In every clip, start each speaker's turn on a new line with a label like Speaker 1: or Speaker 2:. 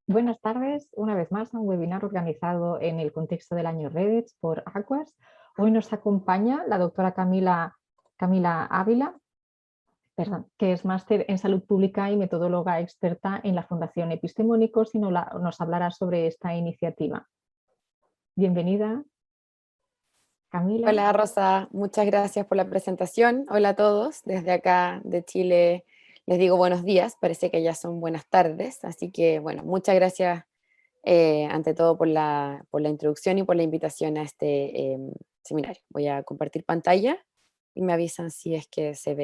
Speaker 1: Buenas tardes, una vez más a un webinar organizado en el contexto del año Reddit por Aquas. Hoy nos acompaña la doctora Camila Ávila, perdón, que es máster en salud pública y metodóloga experta en la Fundación Epistemónicos y nos hablará sobre esta iniciativa. Bienvenida, Camila.
Speaker 2: Hola Rosa, muchas gracias por la presentación. Hola a todos, desde acá de Chile les digo buenos días, parece que ya son buenas tardes, así que bueno, muchas gracias ante todo por la introducción y por la invitación a este seminario. Voy a compartir pantalla y me avisan si es que se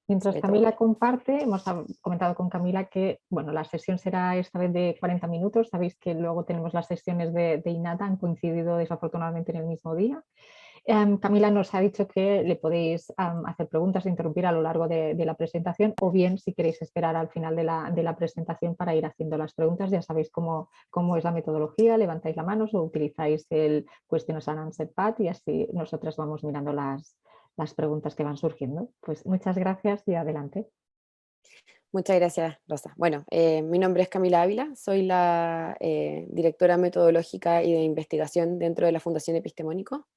Speaker 1: Mientras
Speaker 2: ve todo
Speaker 1: Camila
Speaker 2: bien.
Speaker 1: comparte, hemos comentado con Camila que bueno, la sesión será esta vez de 40 minutos. Sabéis que luego tenemos las sesiones de INATA, han coincidido desafortunadamente en el mismo día. Camila nos ha dicho que le podéis hacer preguntas e interrumpir a lo largo de la presentación, o bien si queréis esperar al final de la presentación para ir haciendo las preguntas. Ya sabéis cómo es la metodología, levantáis la mano o utilizáis el Questions and Answer Pad y así nosotras vamos mirando las preguntas que van surgiendo. Pues muchas gracias y adelante.
Speaker 2: Muchas gracias, Rosa. Bueno, mi nombre es Camila Ávila, soy la directora metodológica y de investigación dentro de la Fundación Epistemónico.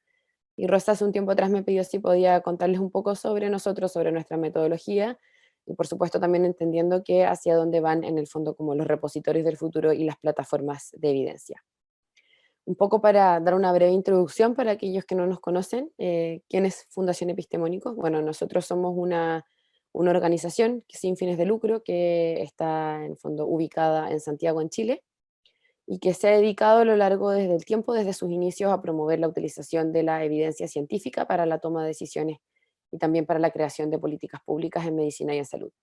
Speaker 2: Y Rosa hace un tiempo atrás me pidió si podía contarles un poco sobre nosotros, sobre nuestra metodología, y por supuesto también entendiendo que hacia dónde van en el fondo como los repositorios del futuro y las plataformas de evidencia. Un poco para dar una breve introducción para aquellos que no nos conocen, ¿quién es Fundación Epistemónico? Bueno, nosotros somos una organización sin fines de lucro que está en el fondo ubicada en Santiago, en Chile, y que se ha dedicado a lo largo desde el tiempo, desde sus inicios, a promover la utilización de la evidencia científica para la toma de decisiones y también para la creación de políticas públicas en medicina y en salud.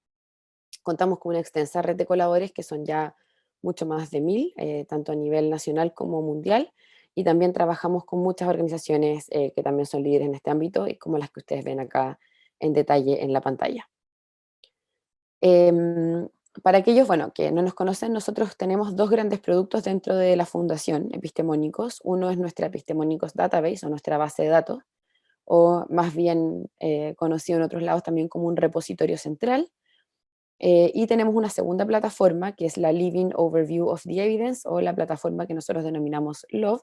Speaker 2: Contamos con una extensa red de colaboradores que son ya mucho más de 1000, tanto a nivel nacional como mundial, y también trabajamos con muchas organizaciones que también son líderes en este ámbito, y como las que ustedes ven acá en detalle en la pantalla. Em, para aquellos, bueno, que no nos conocen, nosotros tenemos dos grandes productos dentro de la Fundación Epistemónicos. Uno es nuestra Epistemónicos Database, o nuestra base de datos, o más bien conocido en otros lados también como un repositorio central. Y tenemos una segunda plataforma, que es la Living Overview of the Evidence, o la plataforma que nosotros denominamos LOVE,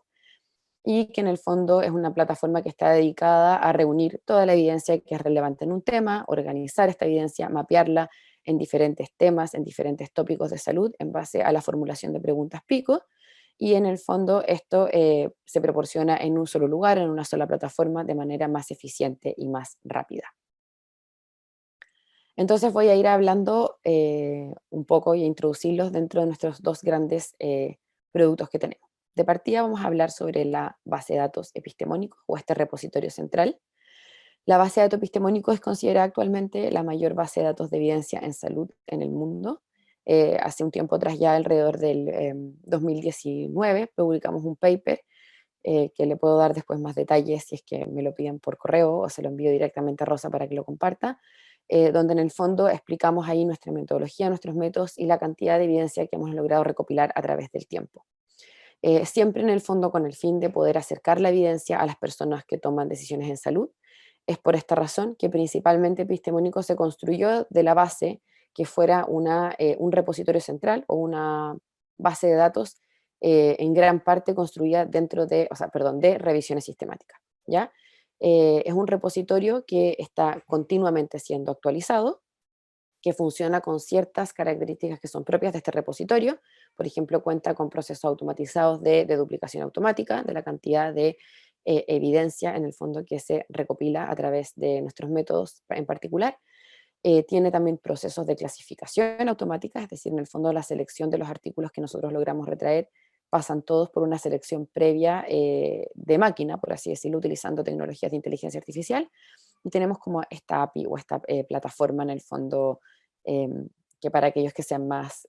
Speaker 2: y que en el fondo es una plataforma que está dedicada a reunir toda la evidencia que es relevante en un tema, organizar esta evidencia, mapearla en diferentes temas, en diferentes tópicos de salud, en base a la formulación de preguntas pico, y en el fondo esto se proporciona en un solo lugar, en una sola plataforma, de manera más eficiente y más rápida. Entonces voy a ir hablando un poco y a introducirlos dentro de nuestros dos grandes productos que tenemos. De partida vamos a hablar sobre la base de datos epistemónico o este repositorio central. La base de datos epistemónico es considerada actualmente la mayor base de datos de evidencia en salud en el mundo. Hace un tiempo atrás, ya alrededor del 2019, publicamos un paper que le puedo dar después más detalles si es que me lo piden por correo o se lo envío directamente a Rosa para que lo comparta, donde en el fondo explicamos ahí nuestra metodología, nuestros métodos y la cantidad de evidencia que hemos logrado recopilar a través del tiempo. Siempre en el fondo con el fin de poder acercar la evidencia a las personas que toman decisiones en salud. Es por esta razón que principalmente Epistemónico se construyó de la base que fuera un repositorio central o una base de datos en gran parte construida dentro de, o sea, perdón, de revisiones sistemáticas, ¿ya? Es un repositorio que está continuamente siendo actualizado, que funciona con ciertas características que son propias de este repositorio. Por ejemplo, cuenta con procesos automatizados de duplicación automática de la cantidad de evidencia en el fondo que se recopila a través de nuestros métodos en particular. Tiene también procesos de clasificación automática, es decir, en el fondo la selección de los artículos que nosotros logramos retraer pasan todos por una selección previa de máquina, por así decirlo, utilizando tecnologías de inteligencia artificial. Y tenemos como esta API o esta plataforma en el fondo que para aquellos que sean más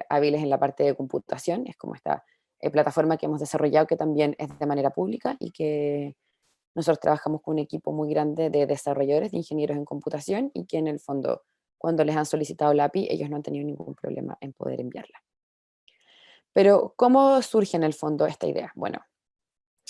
Speaker 2: hábiles en la parte de computación, es como esta plataforma que hemos desarrollado que también es de manera pública y que nosotros trabajamos con un equipo muy grande de desarrolladores, de ingenieros en computación y que en el fondo cuando les han solicitado la API ellos no han tenido ningún problema en poder enviarla. Pero ¿cómo surge en el fondo esta idea? Bueno,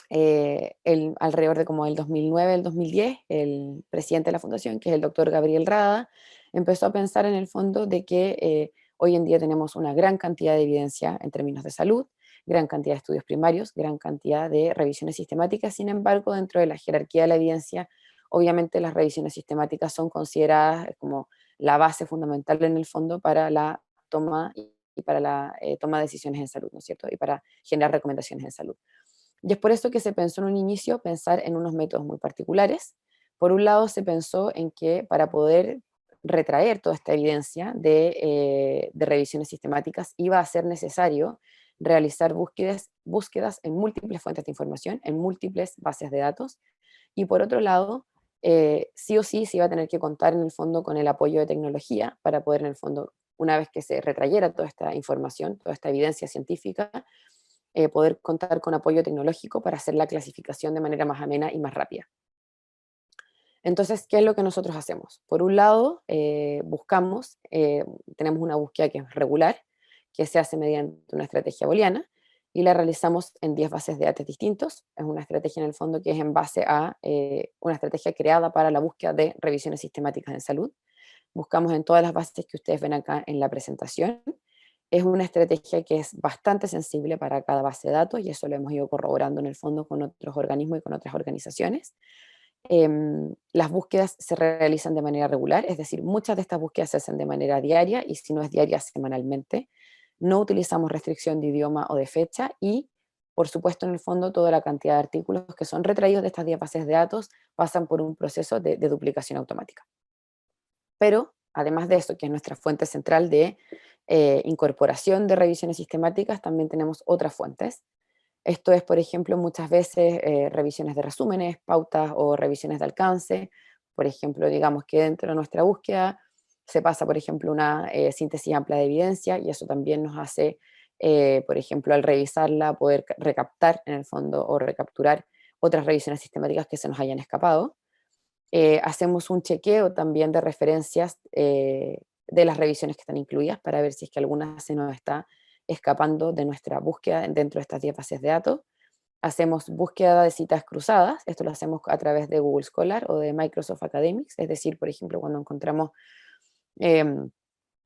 Speaker 2: alrededor de como el 2009, el 2010, el presidente de la fundación, que es el doctor Gabriel Rada, empezó a pensar en el fondo de que Hoy en día tenemos una gran cantidad de evidencia en términos de salud, gran cantidad de estudios primarios, gran cantidad de revisiones sistemáticas. Sin embargo, dentro de la jerarquía de la evidencia, obviamente las revisiones sistemáticas son consideradas como la base fundamental en el fondo para la toma y para la toma de decisiones en salud, ¿no es cierto? Y para generar recomendaciones en salud. Y es por eso que se pensó en un inicio pensar en unos métodos muy particulares. Por un lado, se pensó en que para poder retraer toda esta evidencia de revisiones sistemáticas iba a ser necesario realizar búsquedas en múltiples fuentes de información, en múltiples bases de datos, y por otro lado, sí o sí se iba a tener que contar en el fondo con el apoyo de tecnología para poder en el fondo, una vez que se retrayera toda esta información, toda esta evidencia científica, poder contar con apoyo tecnológico para hacer la clasificación de manera más amena y más rápida. Entonces, ¿qué es lo que nosotros hacemos? Por un lado, tenemos una búsqueda que es regular, que se hace mediante una estrategia booleana, y la realizamos en 10 bases de datos distintos. Es una estrategia en el fondo que es en base a una estrategia creada para la búsqueda de revisiones sistemáticas en salud. Buscamos en todas las bases que ustedes ven acá en la presentación. Es una estrategia que es bastante sensible para cada base de datos, y eso lo hemos ido corroborando en el fondo con otros organismos y con otras organizaciones. Las búsquedas se realizan de manera regular, es decir, muchas de estas búsquedas se hacen de manera diaria, y si no es diaria, semanalmente. No utilizamos restricción de idioma o de fecha, y por supuesto, en el fondo, toda la cantidad de artículos que son retraídos de estas 10 bases de datos pasan por un proceso de duplicación automática. Pero, además de eso, que es nuestra fuente central de incorporación de revisiones sistemáticas, también tenemos otras fuentes. Esto es, por ejemplo, muchas veces revisiones de resúmenes, pautas o revisiones de alcance. Por ejemplo, digamos que dentro de nuestra búsqueda se pasa, por ejemplo, una síntesis amplia de evidencia, y eso también nos hace, por ejemplo, al revisarla, poder recaptar en el fondo o recapturar otras revisiones sistemáticas que se nos hayan escapado. Hacemos un chequeo también de referencias de las revisiones que están incluidas para ver si es que alguna se nos está escapando de nuestra búsqueda dentro de estas 10 bases de datos. Hacemos búsqueda de citas cruzadas, esto lo hacemos a través de Google Scholar o de Microsoft Academics, es decir, por ejemplo, cuando encontramos em,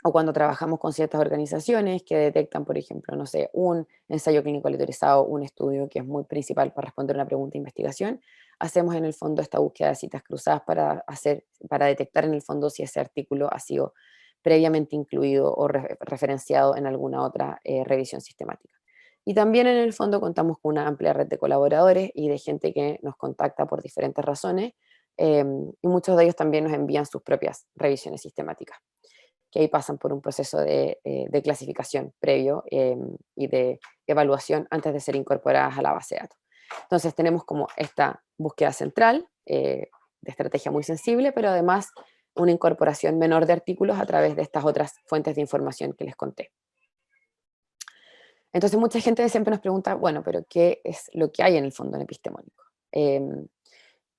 Speaker 2: o cuando trabajamos con ciertas organizaciones que detectan, por ejemplo, no sé, un ensayo clínico aleatorizado, un estudio que es muy principal para responder una pregunta de investigación, hacemos en el fondo esta búsqueda de citas cruzadas para detectar en el fondo si ese artículo ha sido previamente incluido o referenciado en alguna otra revisión sistemática. Y también en el fondo contamos con una amplia red de colaboradores y de gente que nos contacta por diferentes razones, y muchos de ellos también nos envían sus propias revisiones sistemáticas, que ahí pasan por un proceso de clasificación previo y de evaluación antes de ser incorporadas a la base de datos. Entonces tenemos como esta búsqueda central de estrategia muy sensible, pero además una incorporación menor de artículos a través de estas otras fuentes de información que les conté. Entonces mucha gente siempre nos pregunta, bueno, pero ¿qué es lo que hay en el fondo en epistemónico?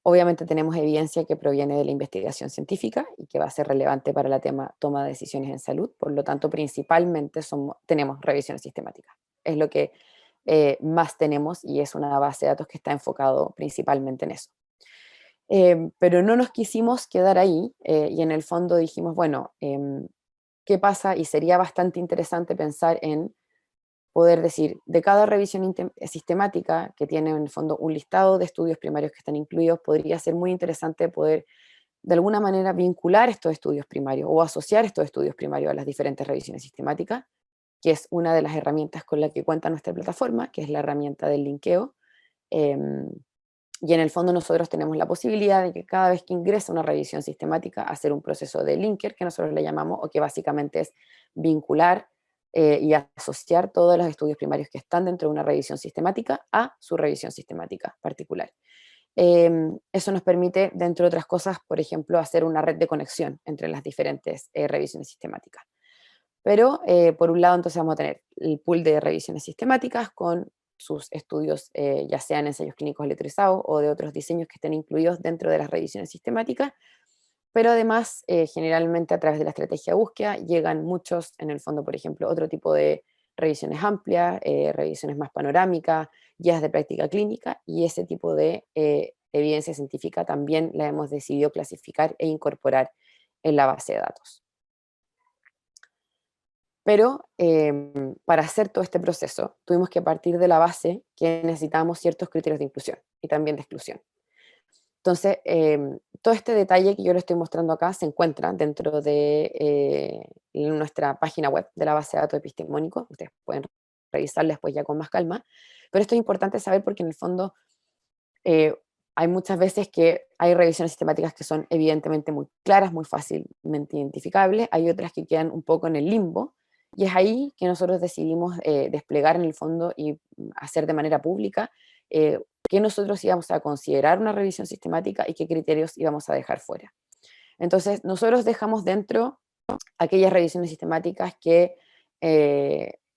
Speaker 2: Obviamente tenemos evidencia que proviene de la investigación científica y que va a ser relevante para la toma de decisiones en salud. Por lo tanto, principalmente tenemos revisiones sistemáticas. Es lo que más tenemos, y es una base de datos que está enfocado principalmente en eso. Pero no nos quisimos quedar ahí y en el fondo dijimos, bueno, ¿qué pasa? Y sería bastante interesante pensar en poder decir, de cada revisión sistemática que tiene en el fondo un listado de estudios primarios que están incluidos, podría ser muy interesante poder de alguna manera vincular estos estudios primarios o asociar estos estudios primarios a las diferentes revisiones sistemáticas, que es una de las herramientas con la que cuenta nuestra plataforma, que es la herramienta del linkeo. Y en el fondo nosotros tenemos la posibilidad de que cada vez que ingresa una revisión sistemática, hacer un proceso de linker, que nosotros le llamamos, o que básicamente es vincular y asociar todos los estudios primarios que están dentro de una revisión sistemática a su revisión sistemática particular. Eso nos permite, dentro de otras cosas, por ejemplo, hacer una red de conexión entre las diferentes revisiones sistemáticas. Pero, por un lado, entonces vamos a tener el pool de revisiones sistemáticas con sus estudios, ya sean ensayos clínicos aleatorizados o de otros diseños que estén incluidos dentro de las revisiones sistemáticas, pero además, generalmente a través de la estrategia de búsqueda llegan muchos, en el fondo, por ejemplo, otro tipo de revisiones amplias, revisiones más panorámicas, guías de práctica clínica, y ese tipo de evidencia científica también la hemos decidido clasificar e incorporar en la base de datos. Pero para hacer todo este proceso tuvimos que partir de la base que necesitábamos ciertos criterios de inclusión y también de exclusión. Entonces, todo este detalle que yo le estoy mostrando acá se encuentra dentro de nuestra página web de la base de datos epistemónicos. Ustedes pueden revisarla después ya con más calma. Pero esto es importante saber porque en el fondo eh, hay muchas veces que hay revisiones sistemáticas que son evidentemente muy claras, muy fácilmente identificables. Hay otras que quedan un poco en el limbo. Y es ahí que nosotros decidimos desplegar en el fondo y hacer de manera pública qué nosotros íbamos a considerar una revisión sistemática y qué criterios íbamos a dejar fuera. Entonces, nosotros dejamos dentro aquellas revisiones sistemáticas que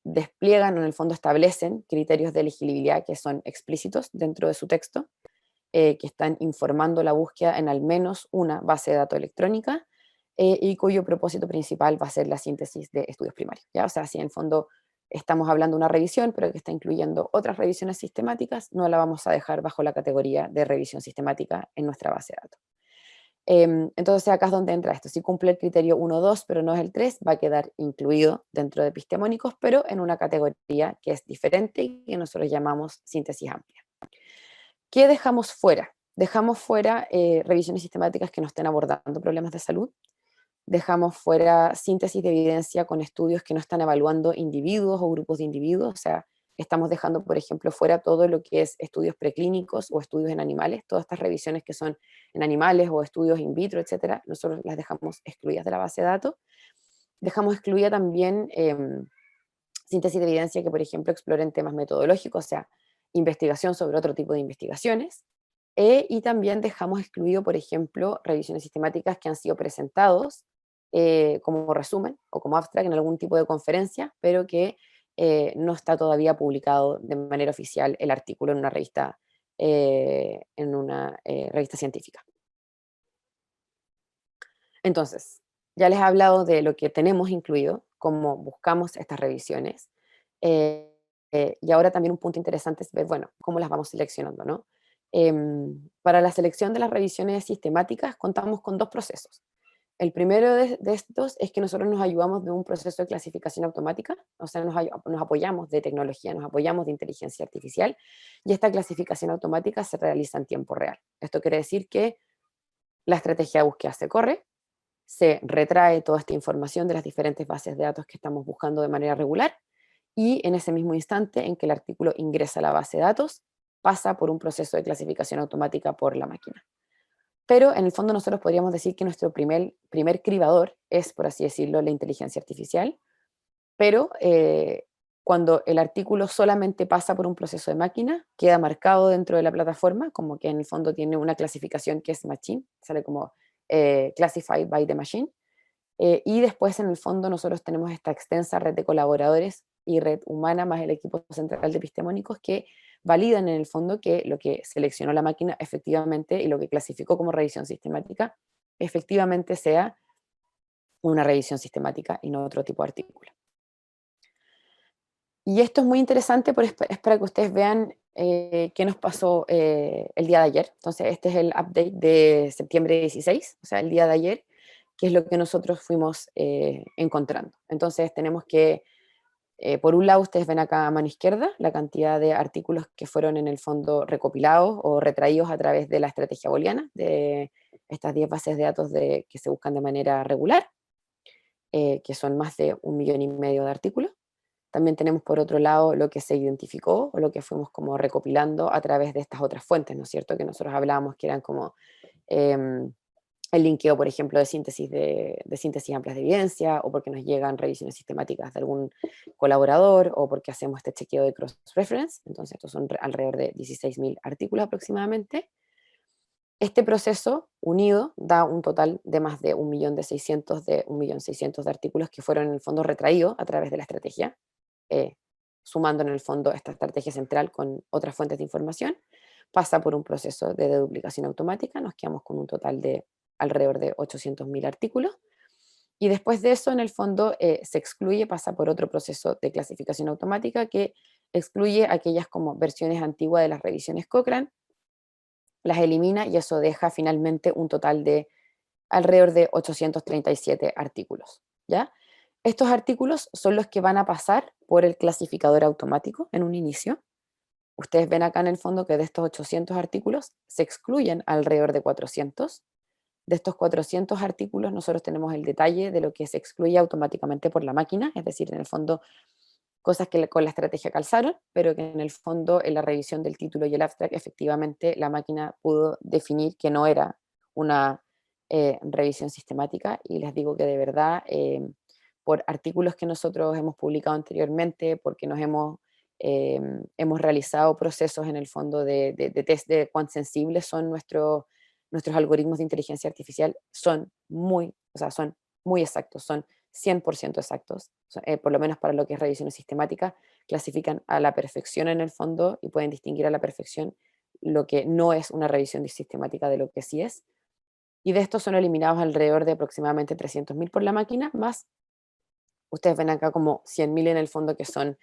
Speaker 2: despliegan, o en el fondo establecen criterios de elegibilidad que son explícitos dentro de su texto, que están informando la búsqueda en al menos una base de datos electrónica y cuyo propósito principal va a ser la síntesis de estudios primarios. ¿Ya? O sea, si en el fondo estamos hablando de una revisión, pero que está incluyendo otras revisiones sistemáticas, no la vamos a dejar bajo la categoría de revisión sistemática en nuestra base de datos. Entonces acá es donde entra esto. Si cumple el criterio 1 o 2, pero no es el 3, va a quedar incluido dentro de epistemónicos, pero en una categoría que es diferente y que nosotros llamamos síntesis amplia. ¿Qué dejamos fuera? Dejamos fuera revisiones sistemáticas que no estén abordando problemas de salud. Dejamos fuera síntesis de evidencia con estudios que no están evaluando individuos o grupos de individuos. O sea, estamos dejando, por ejemplo, fuera todo lo que es estudios preclínicos o estudios en animales. Todas estas revisiones que son en animales o estudios in vitro, etcétera, nosotros las dejamos excluidas de la base de datos. Dejamos excluida también síntesis de evidencia que, por ejemplo, exploren temas metodológicos, o sea, investigación sobre otro tipo de investigaciones. Y también dejamos excluido, por ejemplo, revisiones sistemáticas que han sido presentados como resumen o como abstract en algún tipo de conferencia, pero que no está todavía publicado de manera oficial el artículo en una revista científica. Entonces, ya les he hablado de lo que tenemos incluido, cómo buscamos estas revisiones, eh, y ahora también un punto interesante es ver, bueno, cómo las vamos seleccionando, ¿no? Para la selección de las revisiones sistemáticas contamos con dos procesos. El primero de estos es que nosotros nos ayudamos de un proceso de clasificación automática, o sea, nos apoyamos de tecnología, nos apoyamos de inteligencia artificial, y esta clasificación automática se realiza en tiempo real. Esto quiere decir que la estrategia de búsqueda se corre, se retrae toda esta información de las diferentes bases de datos que estamos buscando de manera regular, y en ese mismo instante en que el artículo ingresa a la base de datos, pasa por un proceso de clasificación automática por la máquina. Pero en el fondo nosotros podríamos decir que nuestro primer cribador es, por así decirlo, la inteligencia artificial, pero cuando el artículo solamente pasa por un proceso de máquina, queda marcado dentro de la plataforma, como que en el fondo tiene una clasificación que es machine, sale como classified by the machine, y después en el fondo nosotros tenemos esta extensa red de colaboradores y red humana más el equipo central de epistemónicos que validan en el fondo que lo que seleccionó la máquina efectivamente y lo que clasificó como revisión sistemática efectivamente sea una revisión sistemática y no otro tipo de artículo. Y esto es muy interesante, pero es para que ustedes vean qué nos pasó el día de ayer. Entonces, este es el update de septiembre 16, o sea, el día de ayer, que es lo que nosotros fuimos encontrando. Entonces, tenemos que, por un lado, ustedes ven acá a mano izquierda la cantidad de artículos que fueron en el fondo recopilados o retraídos a través de la estrategia booleana, de estas 10 bases de datos que se buscan de manera regular, que son más de 1,5 millones de artículos. También tenemos por otro lado lo que se identificó o lo que fuimos como recopilando a través de estas otras fuentes, ¿no es cierto? Que nosotros hablábamos que eran como el linkeo, por ejemplo, de síntesis amplias de evidencia, o porque nos llegan revisiones sistemáticas de algún colaborador, o porque hacemos este chequeo de cross-reference. Entonces, estos son alrededor de 16.000 artículos aproximadamente. Este proceso unido da un total de más de 1.600.000 de artículos que fueron en el fondo retraídos a través de la estrategia, sumando en el fondo esta estrategia central con otras fuentes de información, pasa por un proceso de deduplicación automática, nos quedamos con un total de alrededor de 800.000 artículos, y después de eso en el fondo se excluye, pasa por otro proceso de clasificación automática que excluye aquellas como versiones antiguas de las revisiones Cochrane, las elimina y eso deja finalmente un total de alrededor de 837 artículos, ¿ya? Estos artículos son los que van a pasar por el clasificador automático en un inicio. Ustedes ven acá en el fondo que de estos 800 artículos se excluyen alrededor de 400. De estos 400 artículos nosotros tenemos el detalle de lo que se excluye automáticamente por la máquina, es decir, en el fondo cosas que con la estrategia calzaron, pero que en el fondo en la revisión del título y el abstract efectivamente la máquina pudo definir que no era una revisión sistemática, y les digo que de verdad por artículos que nosotros hemos publicado anteriormente, porque hemos realizado procesos en el fondo de test de cuán sensibles son nuestros algoritmos de inteligencia artificial, son son muy exactos, son 100% exactos, por lo menos para lo que es revisiones sistemáticas, clasifican a la perfección en el fondo y pueden distinguir a la perfección lo que no es una revisión sistemática de lo que sí es. Y de estos son eliminados alrededor de aproximadamente 300.000 por la máquina, más ustedes ven acá como 100.000 en el fondo que son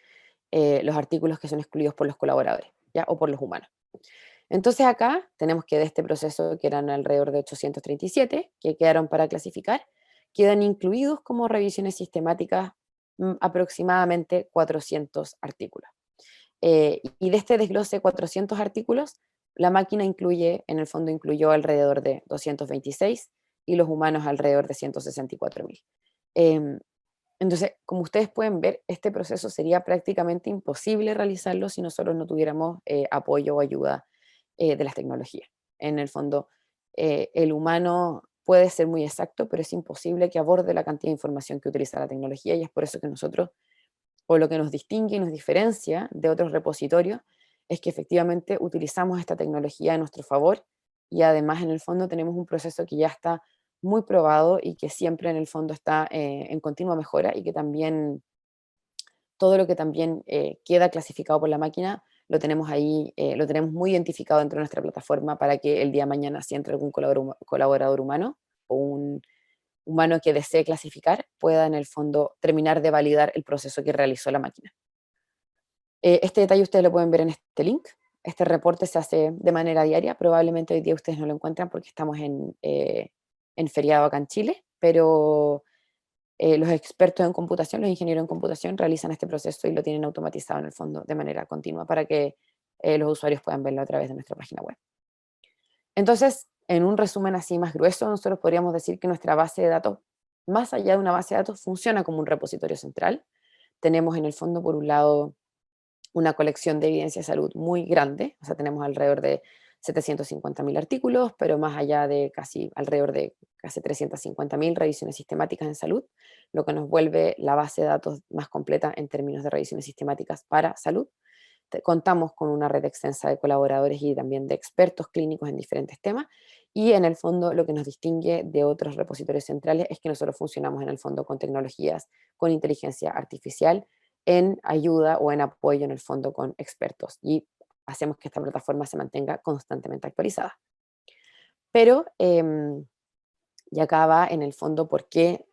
Speaker 2: los artículos que son excluidos por los colaboradores, ¿ya? O por los humanos. Entonces acá tenemos que de este proceso, que eran alrededor de 837, que quedaron para clasificar, quedan incluidos como revisiones sistemáticas aproximadamente 400 artículos. Y de este desglose de 400 artículos, la máquina en el fondo incluyó alrededor de 226 y los humanos alrededor de 164.000. Entonces, como ustedes pueden ver, este proceso sería prácticamente imposible realizarlo si nosotros no tuviéramos apoyo o ayuda de las tecnologías. En el fondo, el humano puede ser muy exacto, pero es imposible que aborde la cantidad de información que utiliza la tecnología, y es por eso que nosotros, o lo que nos distingue y nos diferencia de otros repositorios, es que efectivamente utilizamos esta tecnología a nuestro favor, y además en el fondo tenemos un proceso que ya está muy probado y que siempre en el fondo está en continua mejora, y que también todo lo que también queda clasificado por la máquina lo tenemos ahí, lo tenemos muy identificado dentro de nuestra plataforma, para que el día de mañana, si entra algún colaborador humano o un humano que desee clasificar, pueda en el fondo terminar de validar el proceso que realizó la máquina. Este detalle ustedes lo pueden ver en este link. Este reporte se hace de manera diaria. Probablemente hoy día ustedes no lo encuentran porque estamos en feriado acá en Chile, pero los expertos en computación, los ingenieros en computación, realizan este proceso y lo tienen automatizado en el fondo de manera continua, para que los usuarios puedan verlo a través de nuestra página web. Entonces, en un resumen así más grueso, nosotros podríamos decir que nuestra base de datos, más allá de una base de datos, funciona como un repositorio central. Tenemos en el fondo, por un lado, una colección de evidencia de salud muy grande, o sea, tenemos alrededor de 750.000 artículos, pero más allá de alrededor de casi 350.000 revisiones sistemáticas en salud, lo que nos vuelve la base de datos más completa en términos de revisiones sistemáticas para salud. Contamos con una red extensa de colaboradores y también de expertos clínicos en diferentes temas, y en el fondo lo que nos distingue de otros repositorios centrales es que nosotros funcionamos en el fondo con tecnologías, con inteligencia artificial, en ayuda o en apoyo en el fondo con expertos, y hacemos que esta plataforma se mantenga constantemente actualizada. Pero, y acá va en el fondo por qué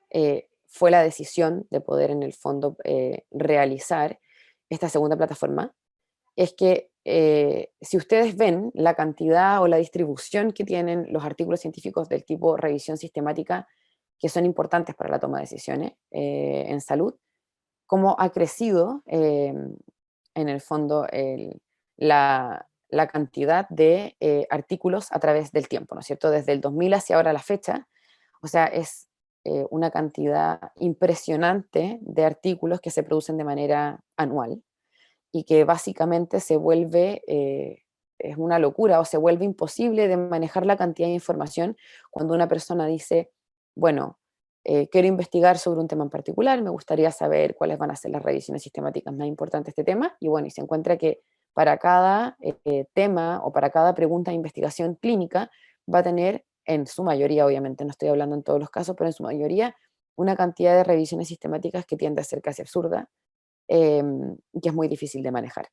Speaker 2: fue la decisión de poder en el fondo realizar esta segunda plataforma. Es que si ustedes ven la cantidad o la distribución que tienen los artículos científicos del tipo revisión sistemática, que son importantes para la toma de decisiones en salud, cómo ha crecido en el fondo la cantidad de artículos a través del tiempo, ¿no es cierto? Desde el 2000 hacia ahora la fecha, o sea, es una cantidad impresionante de artículos que se producen de manera anual, y que básicamente se vuelve, es una locura, o se vuelve imposible de manejar la cantidad de información cuando una persona dice, bueno, quiero investigar sobre un tema en particular, me gustaría saber cuáles van a ser las revisiones sistemáticas más importantes de este tema, y bueno, y se encuentra que para cada tema o para cada pregunta de investigación clínica va a tener, en su mayoría, obviamente no estoy hablando en todos los casos, pero en su mayoría, una cantidad de revisiones sistemáticas que tiende a ser casi absurda, que es muy difícil de manejar.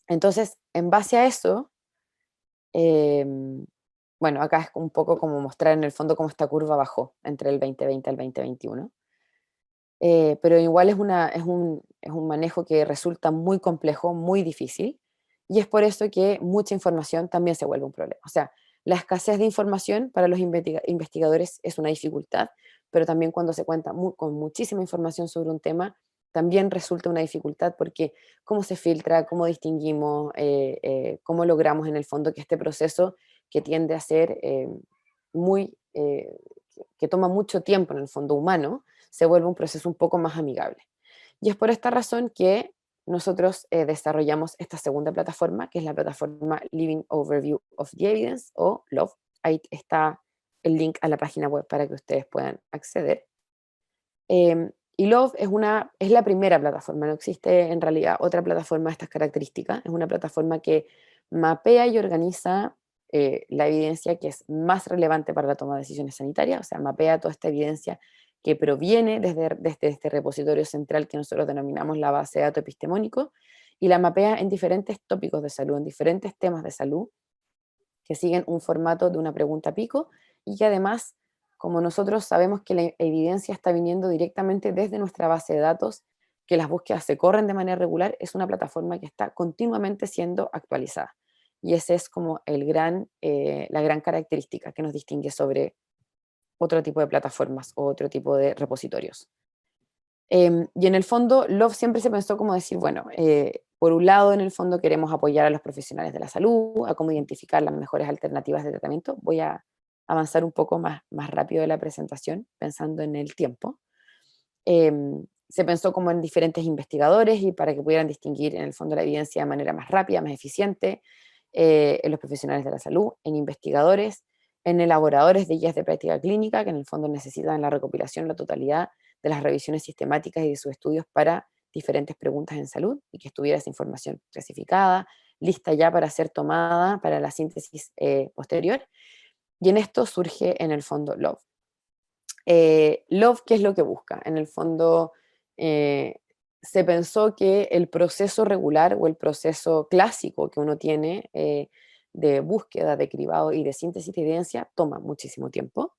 Speaker 2: Entonces, en base a eso, bueno, acá es un poco como mostrar en el fondo cómo esta curva bajó entre el 2020 al 2021. Pero igual es un manejo que resulta muy complejo, muy difícil, y es por eso que mucha información también se vuelve un problema. O sea, La escasez de información para los investigadores es una dificultad, pero también cuando se cuenta con muchísima información sobre un tema, también resulta una dificultad porque cómo se filtra, cómo distinguimos, cómo logramos en el fondo que este proceso que tiende a ser muy, que toma mucho tiempo en el fondo humano, se vuelve un proceso un poco más amigable. Y es por esta razón que nosotros desarrollamos esta segunda plataforma, que es la plataforma Living Overview of the Evidence, o LOVE. Ahí está el link a la página web para que ustedes puedan acceder. Y Love es la primera plataforma, no existe en realidad otra plataforma de estas características. Es una plataforma que mapea y organiza la evidencia que es más relevante para la toma de decisiones sanitarias, o sea, mapea toda esta evidencia que proviene desde este repositorio central que nosotros denominamos la base de datos epistemónico, y la mapea en diferentes tópicos de salud, en diferentes temas de salud, que siguen un formato de una pregunta pico, y que además, como nosotros sabemos que la evidencia está viniendo directamente desde nuestra base de datos, que las búsquedas se corren de manera regular, es una plataforma que está continuamente siendo actualizada. Y esa es como la gran característica que nos distingue sobre otro tipo de plataformas o otro tipo de repositorios. Y en el fondo, Love siempre se pensó como decir, bueno, por un lado, en el fondo queremos apoyar a los profesionales de la salud, a cómo identificar las mejores alternativas de tratamiento. Voy a avanzar un poco más rápido de la presentación, pensando en el tiempo. Se pensó como en diferentes investigadores y para que pudieran distinguir en el fondo la evidencia de manera más rápida, más eficiente, en los profesionales de la salud, en investigadores, en elaboradores de guías de práctica clínica, que en el fondo necesitan la recopilación, la totalidad de las revisiones sistemáticas y de sus estudios para diferentes preguntas en salud, y que estuviera esa información clasificada, lista ya para ser tomada para la síntesis posterior. Y en esto surge en el fondo Love. Love, ¿qué es lo que busca? En el fondo, se pensó que el proceso regular o el proceso clásico que uno tiene de búsqueda, de cribado y de síntesis de evidencia toma muchísimo tiempo.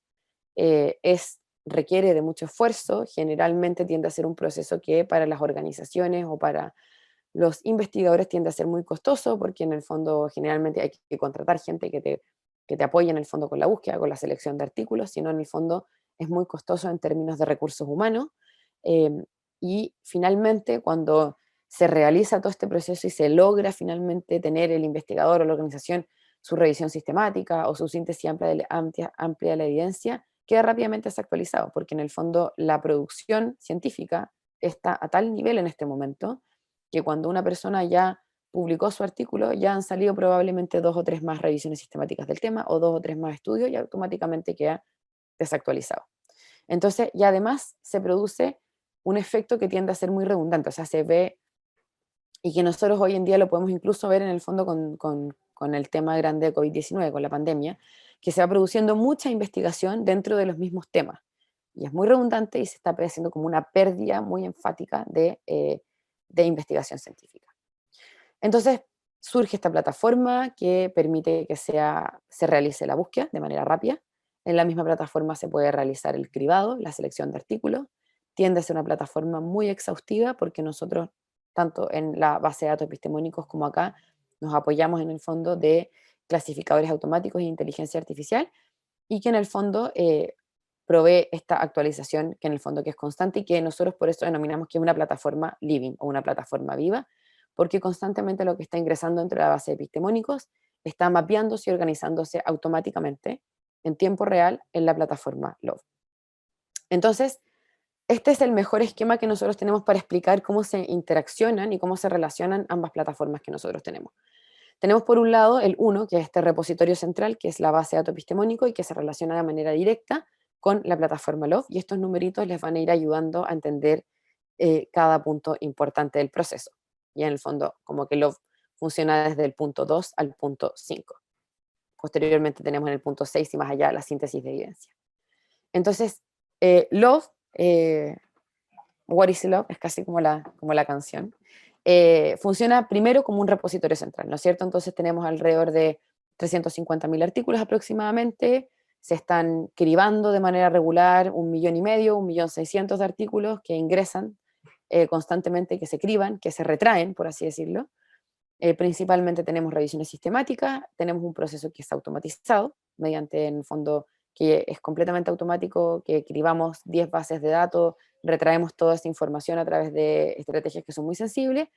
Speaker 2: Requiere de mucho esfuerzo, generalmente tiende a ser un proceso que para las organizaciones o para los investigadores tiende a ser muy costoso, porque en el fondo generalmente hay que contratar gente que te apoye en el fondo con la búsqueda, con la selección de artículos, sino en el fondo es muy costoso en términos de recursos humanos. Y finalmente, cuando se realiza todo este proceso y se logra finalmente tener el investigador o la organización su revisión sistemática o su síntesis amplia de la evidencia, queda rápidamente desactualizado, porque en el fondo la producción científica está a tal nivel en este momento que cuando una persona ya publicó su artículo, ya han salido probablemente 2 o 3 más revisiones sistemáticas del tema o 2 o 3 más estudios y automáticamente queda desactualizado. Entonces, y además se produce un efecto que tiende a ser muy redundante, o sea, se ve, y que nosotros hoy en día lo podemos incluso ver en el fondo con el tema grande de COVID-19, con la pandemia, que se va produciendo mucha investigación dentro de los mismos temas. Y es muy redundante y se está haciendo como una pérdida muy enfática de investigación científica. Entonces, surge esta plataforma que permite que se realice la búsqueda de manera rápida. En la misma plataforma se puede realizar el cribado, la selección de artículos. Tiende a ser una plataforma muy exhaustiva porque nosotros, tanto en la base de datos epistemónicos como acá, nos apoyamos en el fondo de clasificadores automáticos e inteligencia artificial, y que en el fondo provee esta actualización que en el fondo que es constante y que nosotros por eso denominamos que es una plataforma living o una plataforma viva, porque constantemente lo que está ingresando dentro de la base de epistemónicos está mapeándose y organizándose automáticamente en tiempo real en la plataforma Love. Entonces, este es el mejor esquema que nosotros tenemos para explicar cómo se interaccionan y cómo se relacionan ambas plataformas que nosotros tenemos. Tenemos por un lado el uno, que es este repositorio central, que es la base de datos epistemónico y que se relaciona de manera directa con la plataforma Love, y estos numeritos les van a ir ayudando a entender cada punto importante del proceso. Y en el fondo, como que Love funciona desde el punto 2 al punto 5. Posteriormente tenemos en el punto 6 y más allá la síntesis de evidencia. Entonces, Love, What is Love, es casi como la canción, funciona primero como un repositorio central, ¿no es cierto? Entonces tenemos alrededor de 350.000 artículos aproximadamente, se están cribando de manera regular 1,5 millones, 1,600,000 de artículos que ingresan constantemente, que se criban, que se retraen, por así decirlo, Principalmente tenemos revisiones sistemáticas, tenemos un proceso que es automatizado, mediante, en el fondo, que es completamente automático, que cribamos 10 bases de datos, retraemos toda esa información a través de estrategias que son muy sensibles.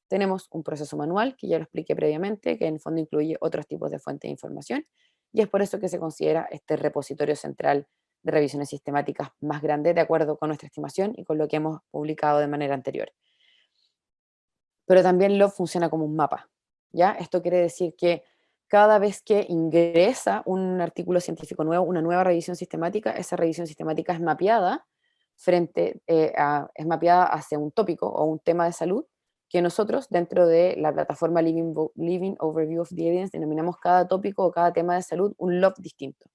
Speaker 2: Tenemos un proceso manual, que ya lo expliqué previamente, que en el fondo incluye otros tipos de fuentes de información, y es por eso que se considera este repositorio central de revisiones sistemáticas más grande, de acuerdo con nuestra estimación y con lo que hemos publicado de manera anterior. Pero también Love funciona como un mapa, ¿ya? Esto quiere decir que cada vez que ingresa un artículo científico nuevo, una nueva revisión sistemática, esa revisión sistemática es mapeada es mapeada hacia un tópico o un tema de salud que nosotros, dentro de la plataforma Living Overview of the Evidence, denominamos cada tópico o cada tema de salud un Love distinto.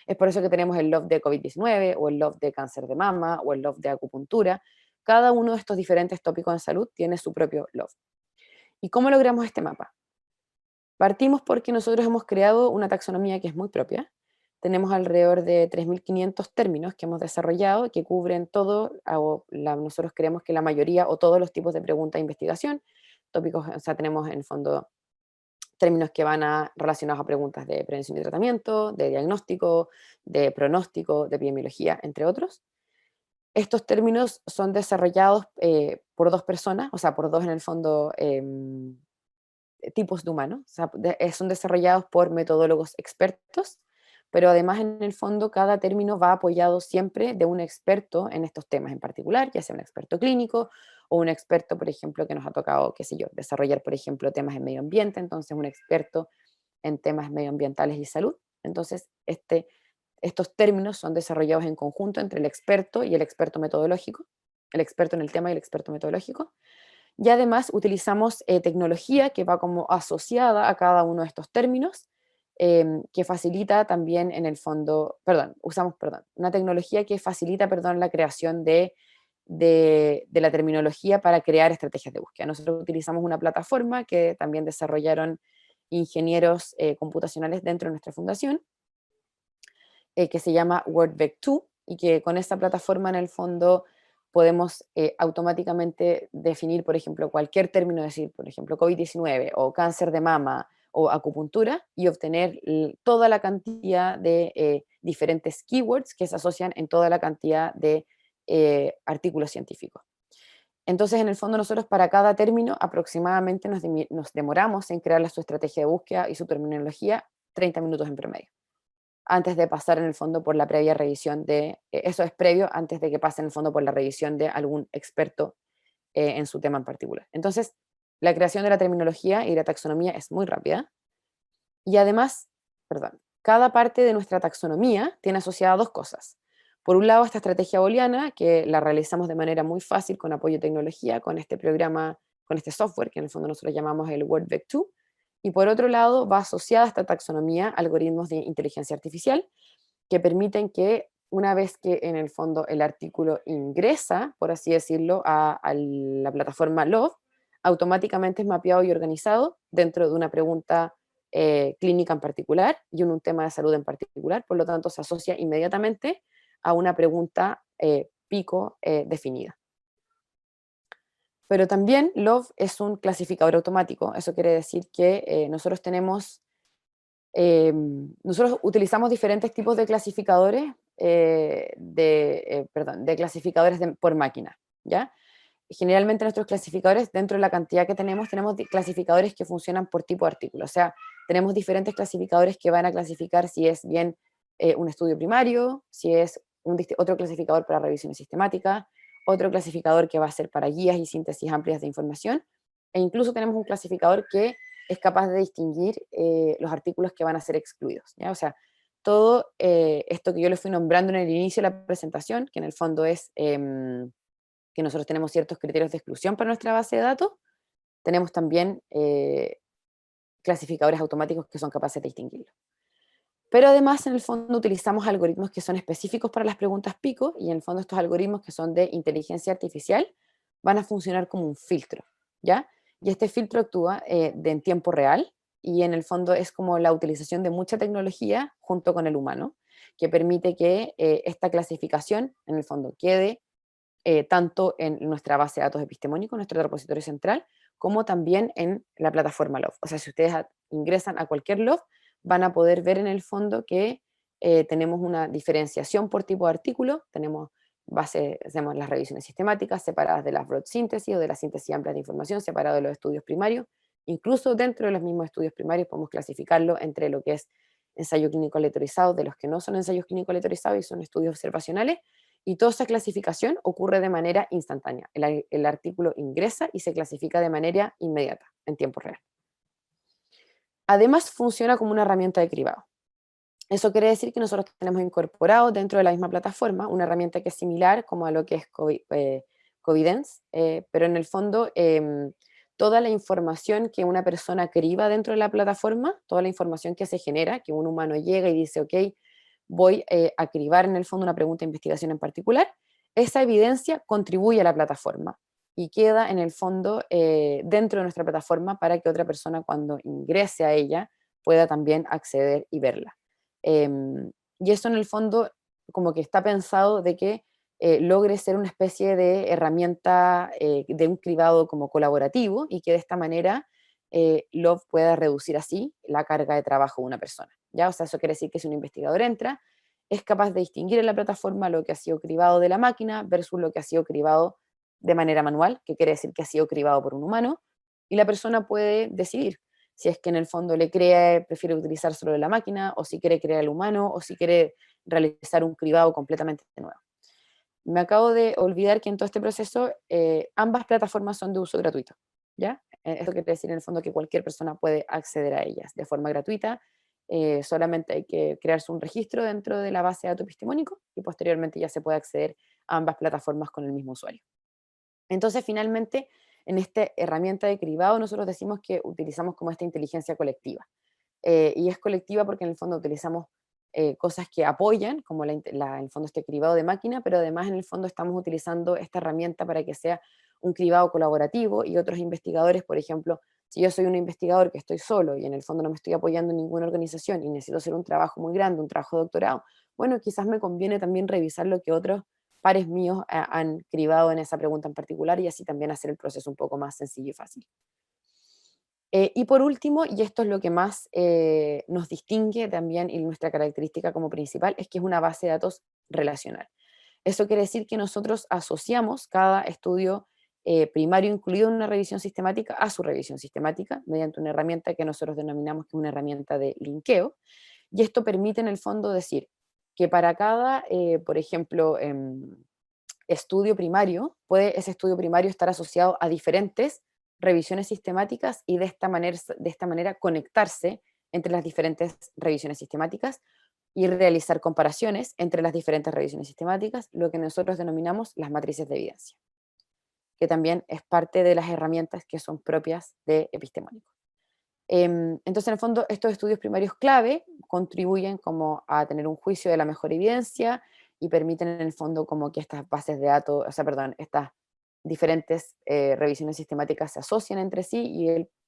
Speaker 2: Es por eso que tenemos el Love de COVID-19 o el Love de cáncer de mama o el Love de acupuntura. Cada uno de estos diferentes tópicos en salud tiene su propio Love. ¿Y cómo logramos este mapa? Partimos porque nosotros hemos creado una taxonomía que es muy propia. Tenemos alrededor de 3.500 términos que hemos desarrollado que cubren todo, nosotros creemos que la mayoría o todos los tipos de preguntas de investigación, tópicos, o sea, tenemos en el fondo términos que van relacionados a preguntas de prevención y tratamiento, de diagnóstico, de pronóstico, de epidemiología, entre otros. Estos términos son desarrollados por dos personas, o sea, por dos en el fondo tipos de humanos, o sea, son desarrollados por metodólogos expertos, pero además en el fondo cada término va apoyado siempre de un experto en estos temas en particular, ya sea un experto clínico o un experto, por ejemplo, que nos ha tocado, qué sé yo, desarrollar, por ejemplo, temas en medio ambiente, entonces un experto en temas medioambientales y salud. Entonces, estos términos son desarrollados en conjunto entre el experto y el experto metodológico, el experto en el tema y el experto metodológico. Y además utilizamos tecnología que va como asociada a cada uno de estos términos, que facilita también en el fondo, usamos una tecnología que facilita, la creación de la terminología para crear estrategias de búsqueda. Nosotros utilizamos una plataforma que también desarrollaron ingenieros computacionales dentro de nuestra fundación, que se llama WordVec2, y que con esta plataforma en el fondo podemos automáticamente definir, por ejemplo, cualquier término, decir, por ejemplo, COVID-19 o cáncer de mama o acupuntura, y obtener toda la cantidad de diferentes keywords que se asocian en toda la cantidad de artículos científicos. Entonces, en el fondo, nosotros para cada término aproximadamente nos demoramos en crear su estrategia de búsqueda y su terminología 30 minutos en promedio, antes de pasar en el fondo por la previa revisión eso es previo antes de que pase en el fondo por la revisión de algún experto en su tema en particular. Entonces, la creación de la terminología y la taxonomía es muy rápida, y además, cada parte de nuestra taxonomía tiene asociadas dos cosas. Por un lado, esta estrategia booleana, que la realizamos de manera muy fácil con apoyo de tecnología, con este programa, con este software, que en el fondo nosotros llamamos el WordVec2, y por otro lado, va asociada a esta taxonomía algoritmos de inteligencia artificial que permiten que una vez que en el fondo el artículo ingresa, por así decirlo, a la plataforma Love, automáticamente es mapeado y organizado dentro de una pregunta clínica en particular y un tema de salud en particular, por lo tanto se asocia inmediatamente a una pregunta pico definida. Pero también Love es un clasificador automático. Eso quiere decir que nosotros utilizamos diferentes tipos de clasificadores, de clasificadores por máquina, ¿ya? Generalmente nuestros clasificadores, dentro de la cantidad que tenemos clasificadores que funcionan por tipo de artículo. O sea, tenemos diferentes clasificadores que van a clasificar si es bien un estudio primario, si es otro clasificador para revisiones sistemáticas, otro clasificador que va a ser para guías y síntesis amplias de información, e incluso tenemos un clasificador que es capaz de distinguir los artículos que van a ser excluidos, ¿ya? O sea, todo esto que yo les fui nombrando en el inicio de la presentación, que en el fondo es que nosotros tenemos ciertos criterios de exclusión para nuestra base de datos, tenemos también clasificadores automáticos que son capaces de distinguirlo. Pero además, en el fondo, utilizamos algoritmos que son específicos para las preguntas pico, y en el fondo estos algoritmos que son de inteligencia artificial van a funcionar como un filtro, ¿ya? Y este filtro actúa en tiempo real, y en el fondo es como la utilización de mucha tecnología junto con el humano, que permite que esta clasificación, en el fondo, quede tanto en nuestra base de datos epistemónicos, nuestro repositorio central, como también en la plataforma Love. O sea, si ustedes ingresan a cualquier Love, van a poder ver en el fondo que tenemos una diferenciación por tipo de artículo, tenemos hacemos las revisiones sistemáticas separadas de las broad síntesis o de la síntesis amplia de información, separado de los estudios primarios. Incluso dentro de los mismos estudios primarios podemos clasificarlo entre lo que es ensayo clínico aleatorizado, de los que no son ensayos clínicos aleatorizados y son estudios observacionales, y toda esa clasificación ocurre de manera instantánea. El artículo ingresa y se clasifica de manera inmediata, en tiempo real. Además, funciona como una herramienta de cribado. Eso quiere decir que nosotros tenemos incorporado dentro de la misma plataforma una herramienta que es similar como a lo que es Covidence, pero en el fondo toda la información que una persona criba dentro de la plataforma, toda la información que se genera, que un humano llega y dice, ok, voy a cribar en el fondo una pregunta de investigación en particular, esa evidencia contribuye a la plataforma y queda en el fondo dentro de nuestra plataforma para que otra persona cuando ingrese a ella pueda también acceder y verla. Y eso en el fondo como que está pensado de que logre ser una especie de herramienta de un cribado como colaborativo y que de esta manera Love pueda reducir así la carga de trabajo de una persona. ¿Ya? O sea, eso quiere decir que si un investigador entra, es capaz de distinguir en la plataforma lo que ha sido cribado de la máquina versus lo que ha sido cribado de manera manual, que quiere decir que ha sido cribado por un humano, y la persona puede decidir si es que en el fondo prefiere utilizar solo la máquina, o si quiere crear el humano, o si quiere realizar un cribado completamente nuevo. Me acabo de olvidar que en todo este proceso ambas plataformas son de uso gratuito, ¿ya? Esto quiere decir en el fondo que cualquier persona puede acceder a ellas de forma gratuita, solamente hay que crearse un registro dentro de la base de datos epistemónico y posteriormente ya se puede acceder a ambas plataformas con el mismo usuario. Entonces, finalmente, en esta herramienta de cribado nosotros decimos que utilizamos como esta inteligencia colectiva. Y es colectiva porque en el fondo utilizamos cosas que apoyan, como en el fondo este cribado de máquina, pero además en el fondo estamos utilizando esta herramienta para que sea un cribado colaborativo y otros investigadores, por ejemplo, si yo soy un investigador que estoy solo y en el fondo no me estoy apoyando en ninguna organización y necesito hacer un trabajo muy grande, un trabajo de doctorado, bueno, quizás me conviene también revisar lo que otros pares míos han cribado en esa pregunta en particular y así también hacer el proceso un poco más sencillo y fácil. Y por último, y esto es lo que más nos distingue también y nuestra característica como principal, es que es una base de datos relacional. Eso quiere decir que nosotros asociamos cada estudio primario incluido en una revisión sistemática a su revisión sistemática mediante una herramienta que nosotros denominamos que es una herramienta de linkeo. Y esto permite en el fondo decir que para cada, por ejemplo, estudio primario, puede ese estudio primario estar asociado a diferentes revisiones sistemáticas y de esta manera conectarse entre las diferentes revisiones sistemáticas y realizar comparaciones entre las diferentes revisiones sistemáticas, lo que nosotros denominamos las matrices de evidencia, que también es parte de las herramientas que son propias de epistemónico. Entonces, en el fondo, estos estudios primarios clave contribuyen como a tener un juicio de la mejor evidencia y permiten en el fondo como que estas bases de datos, o sea, perdón, estas diferentes revisiones sistemáticas se asocian entre sí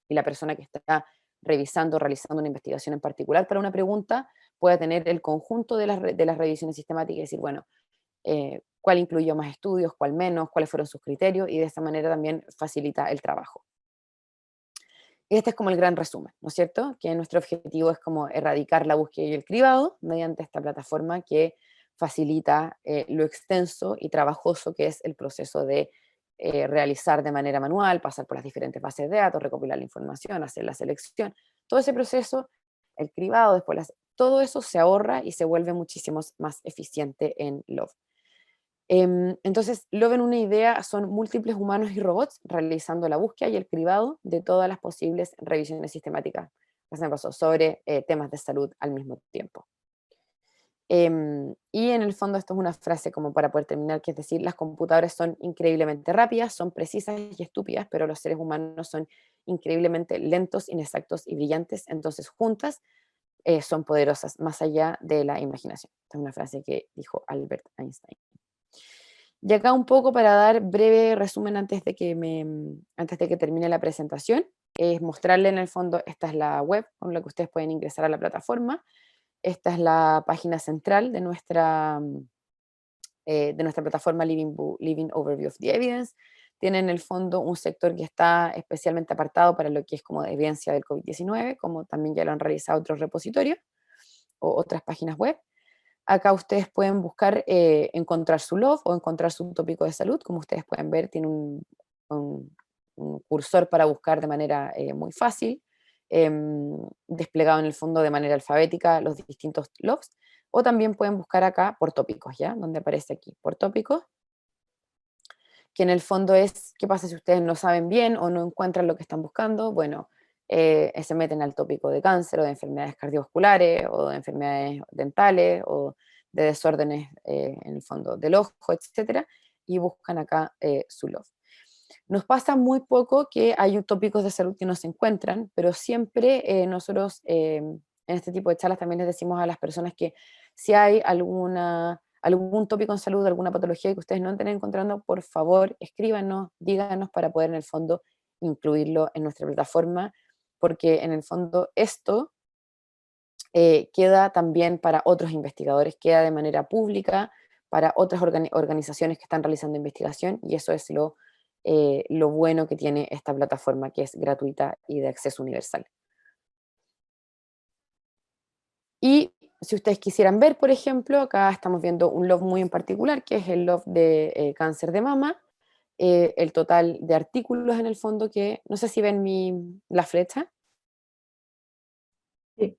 Speaker 2: y la persona que está revisando, realizando una investigación en particular para una pregunta pueda tener el conjunto de las revisiones sistemáticas y decir, bueno, cuál incluyó más estudios, cuál menos, cuáles fueron sus criterios y de esta manera también facilita el trabajo. Y este es como el gran resumen, ¿no es cierto? Que nuestro objetivo es como erradicar la búsqueda y el cribado mediante esta plataforma que facilita lo extenso y trabajoso que es el proceso de realizar de manera manual, pasar por las diferentes bases de datos, recopilar la información, hacer la selección. Todo ese proceso, el cribado, todo eso se ahorra y se vuelve muchísimo más eficiente en Love. Entonces, Love en una idea son múltiples humanos y robots realizando la búsqueda y el cribado de todas las posibles revisiones sistemáticas que se me pasó sobre temas de salud al mismo tiempo. Y en el fondo esto es una frase como para poder terminar, que es decir, las computadoras son increíblemente rápidas, son precisas y estúpidas, pero los seres humanos son increíblemente lentos, inexactos y brillantes, entonces juntas son poderosas, más allá de la imaginación. Esta es una frase que dijo Albert Einstein. Y acá un poco para dar breve resumen antes de que termine la presentación, es mostrarle en el fondo, esta es la web con la que ustedes pueden ingresar a la plataforma, esta es la página central de nuestra plataforma Living Overview of the Evidence, tiene en el fondo un sector que está especialmente apartado para lo que es como evidencia del COVID-19, como también ya lo han realizado otros repositorios o otras páginas web. Acá ustedes pueden buscar encontrar su log o encontrar su tópico de salud. Como ustedes pueden ver, tiene un cursor para buscar de manera muy fácil, desplegado en el fondo de manera alfabética los distintos logs. O también pueden buscar acá por tópicos, ¿ya? Donde aparece aquí, por tópicos, que en el fondo es, ¿qué pasa si ustedes no saben bien o no encuentran lo que están buscando? Bueno, se meten al tópico de cáncer o de enfermedades cardiovasculares o de enfermedades dentales o de desórdenes en el fondo del ojo, etcétera, y buscan acá su log. Nos pasa muy poco que hay tópicos de salud que no se encuentran, pero siempre nosotros en este tipo de charlas también les decimos a las personas que si hay algún tópico en salud, alguna patología que ustedes no estén encontrando, por favor escríbanos, díganos para poder en el fondo incluirlo en nuestra plataforma, porque en el fondo esto queda también para otros investigadores, queda de manera pública para otras organizaciones que están realizando investigación, y eso es lo bueno que tiene esta plataforma, que es gratuita y de acceso universal. Y si ustedes quisieran ver, por ejemplo, acá estamos viendo un log muy en particular, que es el log de cáncer de mama, el total de artículos en el fondo, que no sé si ven la flecha.
Speaker 1: Sí.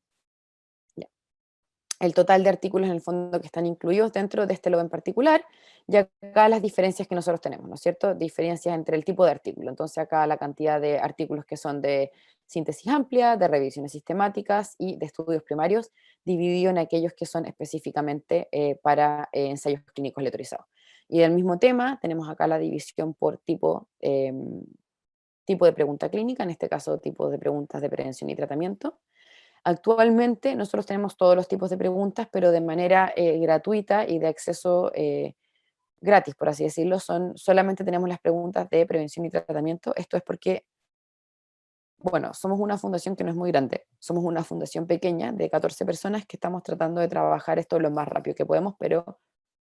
Speaker 2: El total de artículos en el fondo que están incluidos dentro de este log en particular, y acá las diferencias que nosotros tenemos, ¿no es cierto? Diferencias entre el tipo de artículo. Entonces acá la cantidad de artículos que son de síntesis amplia, de revisiones sistemáticas y de estudios primarios, dividido en aquellos que son específicamente para ensayos clínicos letrorizados. Y del mismo tema tenemos acá la división por tipo de pregunta clínica, en este caso tipo de preguntas de prevención y tratamiento. Actualmente nosotros tenemos todos los tipos de preguntas, pero de manera gratuita y de acceso gratis, por así decirlo. Solamente tenemos las preguntas de prevención y tratamiento. Esto es porque, bueno, somos una fundación que no es muy grande. Somos una fundación pequeña de 14 personas que estamos tratando de trabajar esto lo más rápido que podemos, pero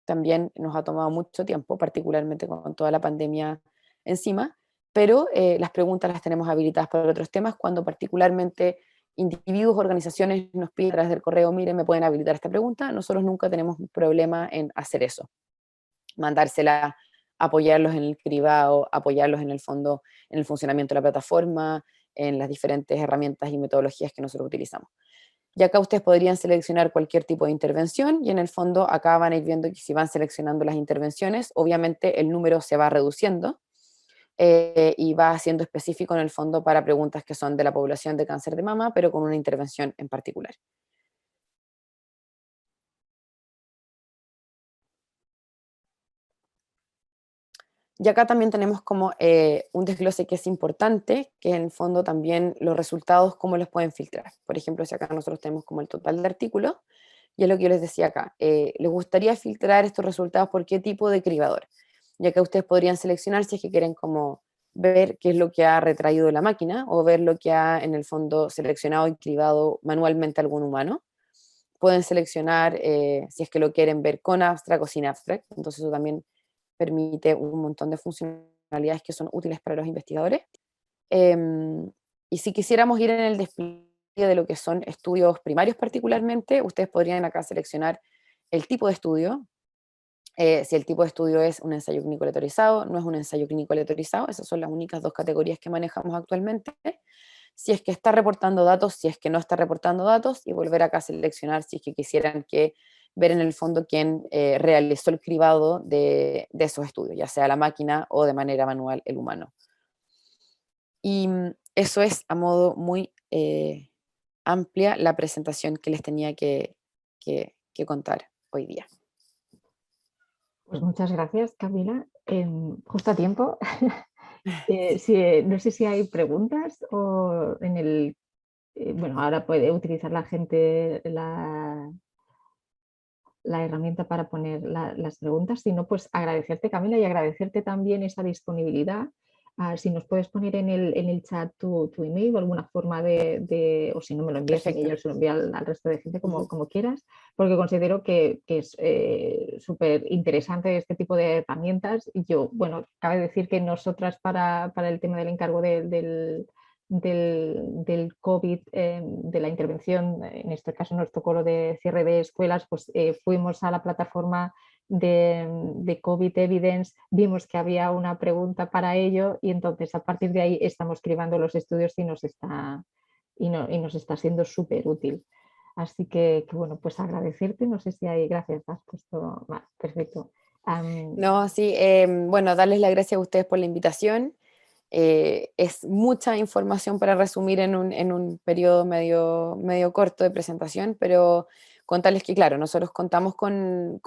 Speaker 2: también nos ha tomado mucho tiempo, particularmente con toda la pandemia encima. Pero las preguntas las tenemos habilitadas para otros temas cuando particularmente individuos, organizaciones nos piden a través del correo, miren, me pueden habilitar esta pregunta, nosotros nunca tenemos un problema en hacer eso, mandársela, apoyarlos en el cribado, apoyarlos en el fondo, en el funcionamiento de la plataforma, en las diferentes herramientas y metodologías que nosotros utilizamos. Y acá ustedes podrían seleccionar cualquier tipo de intervención y en el fondo acá van a ir viendo que si van seleccionando las intervenciones, obviamente el número se va reduciendo, y va siendo específico en el fondo para preguntas que son de la población de cáncer de mama, pero con una intervención en particular. Y acá también tenemos como un desglose que es importante, que en el fondo también los resultados, cómo los pueden filtrar. Por ejemplo, si acá nosotros tenemos como el total de artículos, y es lo que yo les decía acá, les gustaría filtrar estos resultados por qué tipo de cribador. Y acá ustedes podrían seleccionar si es que quieren como ver qué es lo que ha retraído la máquina o ver lo que ha en el fondo seleccionado y cribado manualmente algún humano. Pueden seleccionar si es que lo quieren ver con abstract o sin abstract, entonces eso también permite un montón de funcionalidades que son útiles para los investigadores. Y si quisiéramos ir en el despliegue de lo que son estudios primarios particularmente, ustedes podrían acá seleccionar el tipo de estudio, si el tipo de estudio es un ensayo clínico aleatorizado, no es un ensayo clínico aleatorizado, esas son las únicas dos categorías que manejamos actualmente. Si es que está reportando datos, si es que no está reportando datos, y volver acá a seleccionar si es que quisieran ver en el fondo quién realizó el cribado de esos estudios, ya sea la máquina o de manera manual el humano. Y eso es a modo muy amplia la presentación que les tenía que contar hoy día.
Speaker 1: Pues muchas gracias, Camila. Justo a tiempo. No sé si hay preguntas o bueno, ahora puede utilizar la gente la herramienta para poner las preguntas, sino pues agradecerte, Camila, y agradecerte también esa disponibilidad Si nos puedes poner en el chat tu email o alguna forma o si no me lo envías a mí,
Speaker 2: Perfecto.
Speaker 1: yo se lo envío al resto de gente
Speaker 2: Ujú.
Speaker 1: como quieras, porque considero que es súper interesante este tipo de herramientas. Y yo, bueno, cabe decir que nosotras para el tema del encargo del COVID, de la intervención, en este caso nos tocó lo de cierre de escuelas, pues fuimos a la plataforma de COVID Evidence, vimos que había una pregunta para ello y entonces a partir de ahí estamos cribando los estudios y nos está siendo súper útil. Así que, bueno, pues agradecerte, no sé si hay, gracias, has puesto, vale, perfecto.
Speaker 2: No, sí, bueno, darles las gracias a ustedes por la invitación. Es mucha información para resumir en un periodo medio corto de presentación, pero contarles que, claro, nosotros contamos con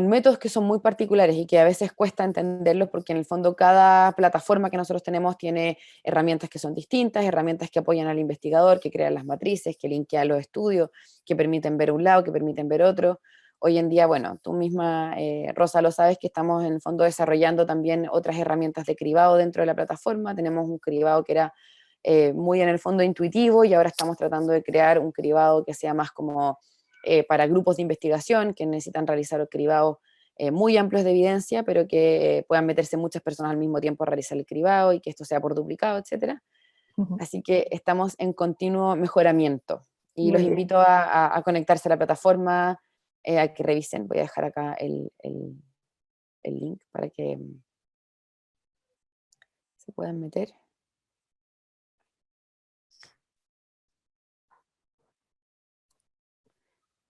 Speaker 2: métodos que son muy particulares y que a veces cuesta entenderlos porque en el fondo cada plataforma que nosotros tenemos tiene herramientas que son distintas, herramientas que apoyan al investigador, que crean las matrices, que linkean los estudios, que permiten ver un lado, que permiten ver otro. Hoy en día, bueno, tú misma, Rosa, lo sabes que estamos en el fondo desarrollando también otras herramientas de cribado dentro de la plataforma. Tenemos un cribado que era muy en el fondo intuitivo y ahora estamos tratando de crear un cribado que sea más como para grupos de investigación que necesitan realizar cribados muy amplios de evidencia, pero que puedan meterse muchas personas al mismo tiempo a realizar el cribado y que esto sea por duplicado, etcétera. Así que estamos en continuo mejoramiento y los
Speaker 1: Muy bien.
Speaker 2: invito a conectarse a la plataforma, a que revisen. Voy a dejar acá el link para que se puedan meter.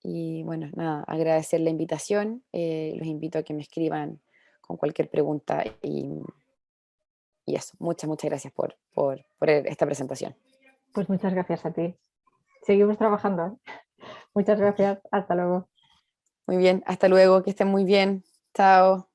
Speaker 2: Y bueno, nada, agradecer la invitación. Los invito a que me escriban con cualquier pregunta y eso. Muchas gracias por esta presentación.
Speaker 1: Pues muchas gracias a ti. Seguimos trabajando. Muchas gracias. Hasta luego.
Speaker 2: Muy bien, hasta luego, que estén muy bien. Chao.